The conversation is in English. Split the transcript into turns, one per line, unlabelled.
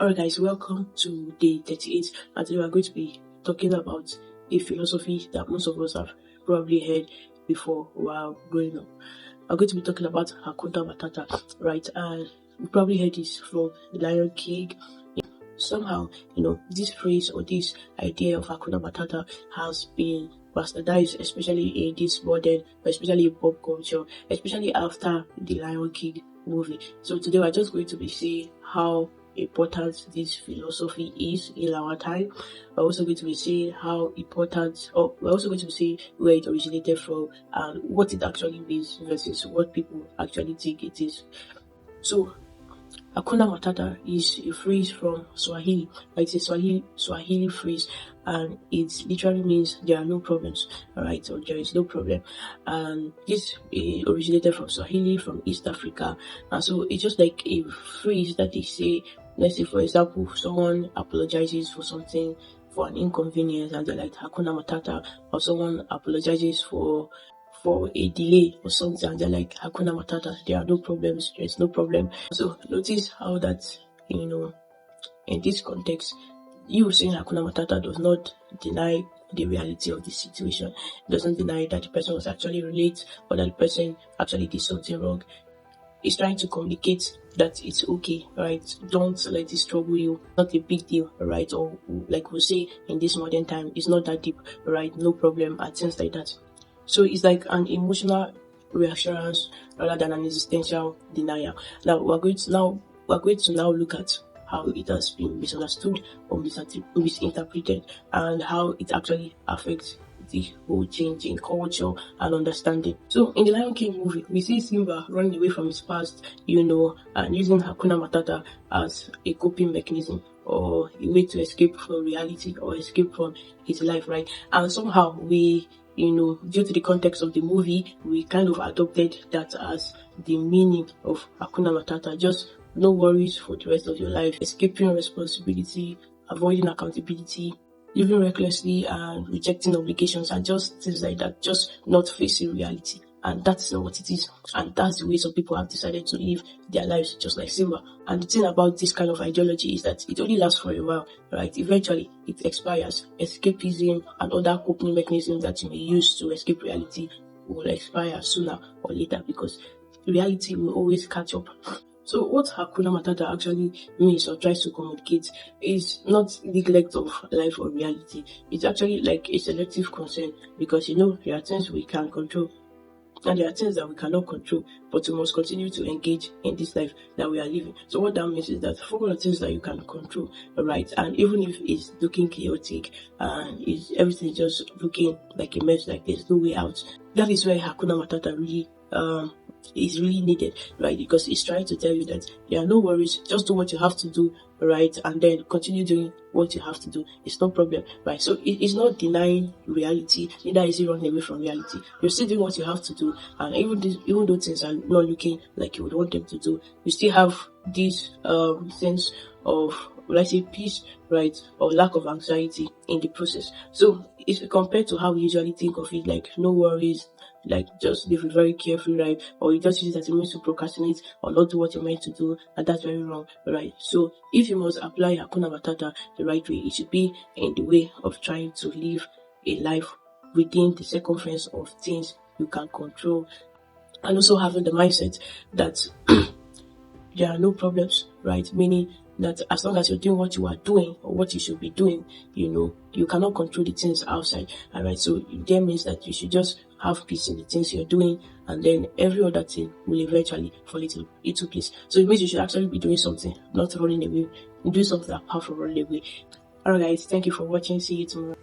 Alright guys, welcome to day 38, and today we're going to be talking about a philosophy that most of us have probably heard before while growing up. I'm going to be talking about Hakuna Matata, right? And you probably heard this from the Lion King. Somehow, this phrase or this idea of Hakuna Matata has been bastardized, especially in this modern, especially in pop culture, especially after the Lion King movie. So today we're just going to be seeing how important this philosophy is in our time. We're also going to be seeing how important, or we're also going to be seeing where it originated from and what it actually means versus what people actually think it is. So Hakuna Matata is a phrase from Swahili. It's a Swahili phrase, and it literally means there are no problems, alright, or there is no problem. And this originated from Swahili, from East Africa, and so it's just like a phrase that they say. Let's say, for example, someone apologizes for something, for an inconvenience, and they're like Hakuna Matata, or someone apologizes for a delay or something, and they're like Hakuna Matata, there are no problems, there's no problem. So notice how that, in this context, you saying Hakuna Matata does not deny the reality of the situation. It doesn't deny that the person was actually late or that the person actually did something wrong. It's trying to communicate that it's okay, right? Don't let this trouble you. Not a big deal, right? Or like we say in this modern time, it's not that deep, right? No problem, and things like that. So it's like an emotional reassurance rather than an existential denial. Now we're going to now look at how it has been misunderstood or misinterpreted, and how it actually affects the whole change in culture and understanding. So in the Lion King movie, we see Simba running away from his past, and using Hakuna Matata as a coping mechanism or a way to escape from reality or escape from his life, right? And somehow we, due to the context of the movie, we kind of adopted that as the meaning of Hakuna Matata. Just no worries for the rest of your life, escaping responsibility, avoiding accountability, living recklessly and rejecting obligations, and just things like that, just not facing reality. And that's not what it is. And that's the way some people have decided to live their lives, just like Simba. And the thing about this kind of ideology is that it only lasts for a while, right? Eventually, it expires. Escapism and other coping mechanisms that you may use to escape reality will expire sooner or later, because reality will always catch up. So what Hakuna Matata actually means or tries to communicate is not neglect of life or reality. It's actually like a selective concern, because there are things we can control and there are things that we cannot control, but we must continue to engage in this life that we are living. So what that means is that focus on things that you can control, right? And even if it's looking chaotic and everything just looking like a mess, like there's no way out, that is where Hakuna Matata really is really needed, right? Because it's trying to tell you that there are no worries, just do what you have to do, right? And then continue doing what you have to do. It's no problem, right? So it's not denying reality, neither is it running away from reality. You're still doing what you have to do, and even though things are not looking like you would want them to do, you still have this sense of, let's say, peace, right, or lack of anxiety in the process. So if compared to how we usually think of it, like no worries, like just live very carefully, right? Or you just use it as a means to procrastinate or not do what you're meant to do, and that's very wrong, right? So if you must apply Hakuna Matata the right way, it should be in the way of trying to live a life within the circumference of things you can control, and also having the mindset that there are no problems, right? Meaning that as long as you're doing what you are doing or what you should be doing, you cannot control the things outside. Alright, so that means that you should just have peace in the things you're doing, and then every other thing will eventually fall into place. So it means you should actually be doing something, not running away. Do something apart from running away. Alright guys, thank you for watching. See you tomorrow.